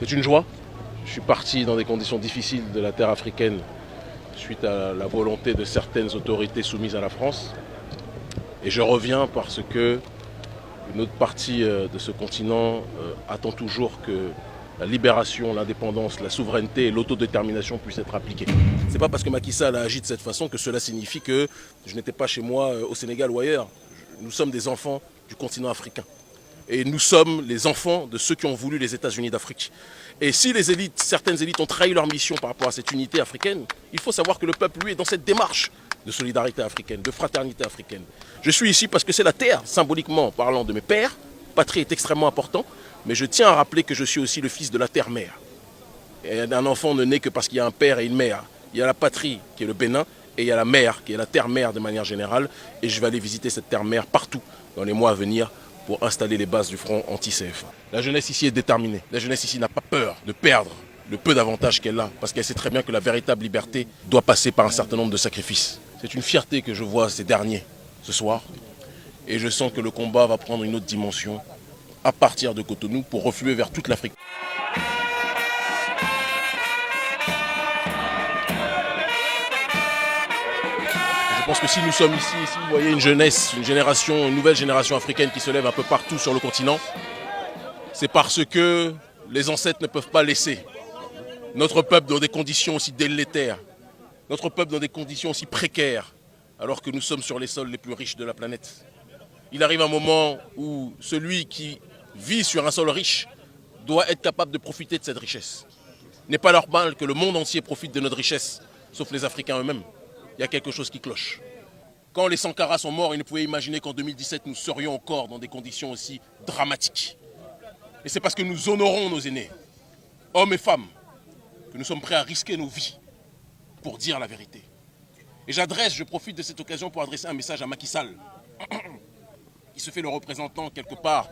C'est une joie. Je suis parti dans des conditions difficiles de la terre africaine suite à la volonté de certaines autorités soumises à la France. Et je reviens parce que une autre partie de ce continent attend toujours que la libération, l'indépendance, la souveraineté et l'autodétermination puissent être appliquées. C'est pas parce que Macky Sall a agi de cette façon que cela signifie que je n'étais pas chez moi au Sénégal ou ailleurs. Nous sommes des enfants du continent africain. Et nous sommes les enfants de ceux qui ont voulu les États-Unis d'Afrique. Et si les élites, certaines élites ont trahi leur mission par rapport à cette unité africaine, il faut savoir que le peuple, lui, est dans cette démarche de solidarité africaine, de fraternité africaine. Je suis ici parce que c'est la terre, symboliquement parlant de mes pères. Patrie est extrêmement important, mais je tiens à rappeler que je suis aussi le fils de la terre-mère. Et un enfant ne naît que parce qu'il y a un père et une mère. Il y a la patrie qui est le Bénin et il y a la mère qui est la terre-mère de manière générale. Et je vais aller visiter cette terre-mère partout dans les mois à venir pour installer les bases du front anti-CFA. La jeunesse ici est déterminée. La jeunesse ici n'a pas peur de perdre le peu d'avantages qu'elle a, parce qu'elle sait très bien que la véritable liberté doit passer par un certain nombre de sacrifices. C'est une fierté que je vois ces derniers ce soir, et je sens que le combat va prendre une autre dimension à partir de Cotonou pour refluer vers toute l'Afrique. Je pense que si nous sommes ici, si vous voyez une jeunesse, une génération, une nouvelle génération africaine qui se lève un peu partout sur le continent, c'est parce que les ancêtres ne peuvent pas laisser notre peuple dans des conditions aussi délétères, notre peuple dans des conditions aussi précaires, alors que nous sommes sur les sols les plus riches de la planète. Il arrive un moment où celui qui vit sur un sol riche doit être capable de profiter de cette richesse. Il n'est pas normal que le monde entier profite de notre richesse, sauf les Africains eux-mêmes. Il y a quelque chose qui cloche. Quand les Sankara sont morts, ils ne pouvaient imaginer qu'en 2017, nous serions encore dans des conditions aussi dramatiques. Et c'est parce que nous honorons nos aînés, hommes et femmes, que nous sommes prêts à risquer nos vies pour dire la vérité. Et je profite de cette occasion pour adresser un message à Macky Sall, qui se fait le représentant quelque part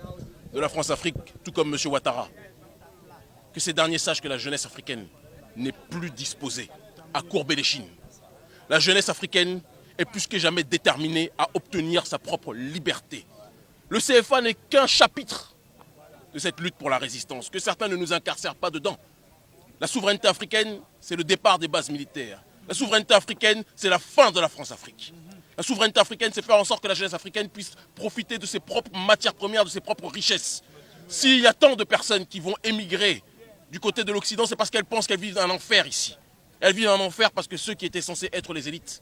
de la France-Afrique, tout comme M. Ouattara. Que ces derniers sachent que la jeunesse africaine n'est plus disposée à courber les chines. La jeunesse africaine est plus que jamais déterminée à obtenir sa propre liberté. Le CFA n'est qu'un chapitre de cette lutte pour la résistance, que certains ne nous incarcèrent pas dedans. La souveraineté africaine, c'est le départ des bases militaires. La souveraineté africaine, c'est la fin de la France-Afrique. La souveraineté africaine, c'est faire en sorte que la jeunesse africaine puisse profiter de ses propres matières premières, de ses propres richesses. S'il y a tant de personnes qui vont émigrer du côté de l'Occident, c'est parce qu'elles pensent qu'elles vivent un enfer ici. Elles vivent un enfer parce que ceux qui étaient censés être les élites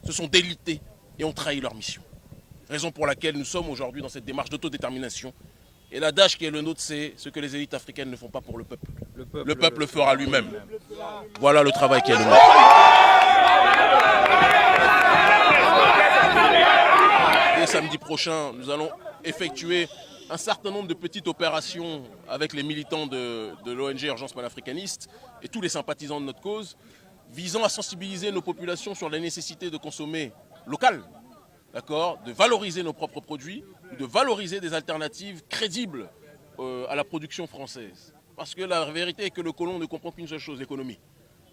se sont délités et ont trahi leur mission. Raison pour laquelle nous sommes aujourd'hui dans cette démarche d'autodétermination. Et l'adage qui est le nôtre, c'est ce que les élites africaines ne font pas pour le peuple. Le peuple le fera lui-même. Voilà le travail qui est le nôtre. Et samedi prochain, nous allons effectuer un certain nombre de petites opérations avec les militants de l'ONG Urgence panafricaniste et tous les sympathisants de notre cause, visant à sensibiliser nos populations sur la nécessité de consommer local, d'accord, de valoriser nos propres produits, de valoriser des alternatives crédibles à la production française. Parce que la vérité est que le colon ne comprend qu'une seule chose, l'économie.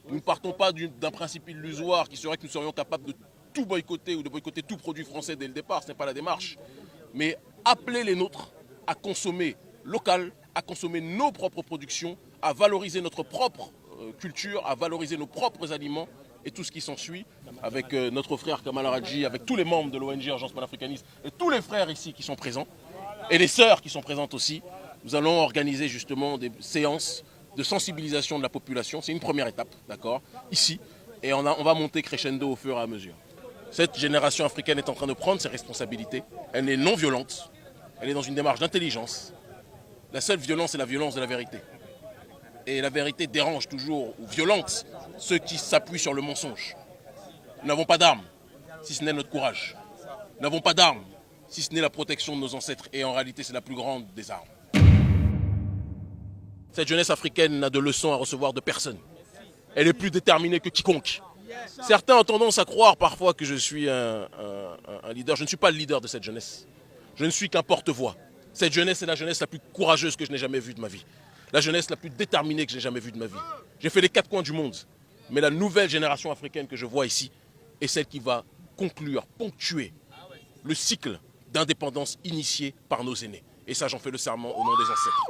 Nous ne partons pas d'un principe illusoire qui serait que nous serions capables de tout boycotter ou de boycotter tout produit français dès le départ, ce n'est pas la démarche. Mais appeler les nôtres à consommer local, à consommer nos propres productions, à valoriser notre propre culture, à valoriser nos propres aliments et tout ce qui s'ensuit, avec notre frère Kamal Aradji, avec tous les membres de l'ONG Urgence panafricaniste et tous les frères ici qui sont présents, et les sœurs qui sont présentes aussi. Nous allons organiser justement des séances de sensibilisation de la population. C'est une première étape, d'accord, ici, et on va monter crescendo au fur et à mesure. Cette génération africaine est en train de prendre ses responsabilités. Elle est non violente, elle est dans une démarche d'intelligence. La seule violence est la violence de la vérité. Et la vérité dérange toujours, ou violente, ceux qui s'appuient sur le mensonge. Nous n'avons pas d'armes, si ce n'est notre courage. Nous n'avons pas d'armes, si ce n'est la protection de nos ancêtres. Et en réalité, c'est la plus grande des armes. Cette jeunesse africaine n'a de leçons à recevoir de personne. Elle est plus déterminée que quiconque. Certains ont tendance à croire parfois que je suis un leader. Je ne suis pas le leader de cette jeunesse. Je ne suis qu'un porte-voix. Cette jeunesse est la jeunesse la plus courageuse que je n'ai jamais vue de ma vie. La jeunesse la plus déterminée que j'ai jamais vue de ma vie. J'ai fait les 4 coins du monde. Mais la nouvelle génération africaine que je vois ici est celle qui va conclure, ponctuer le cycle d'indépendance initié par nos aînés. Et ça, j'en fais le serment au nom des ancêtres.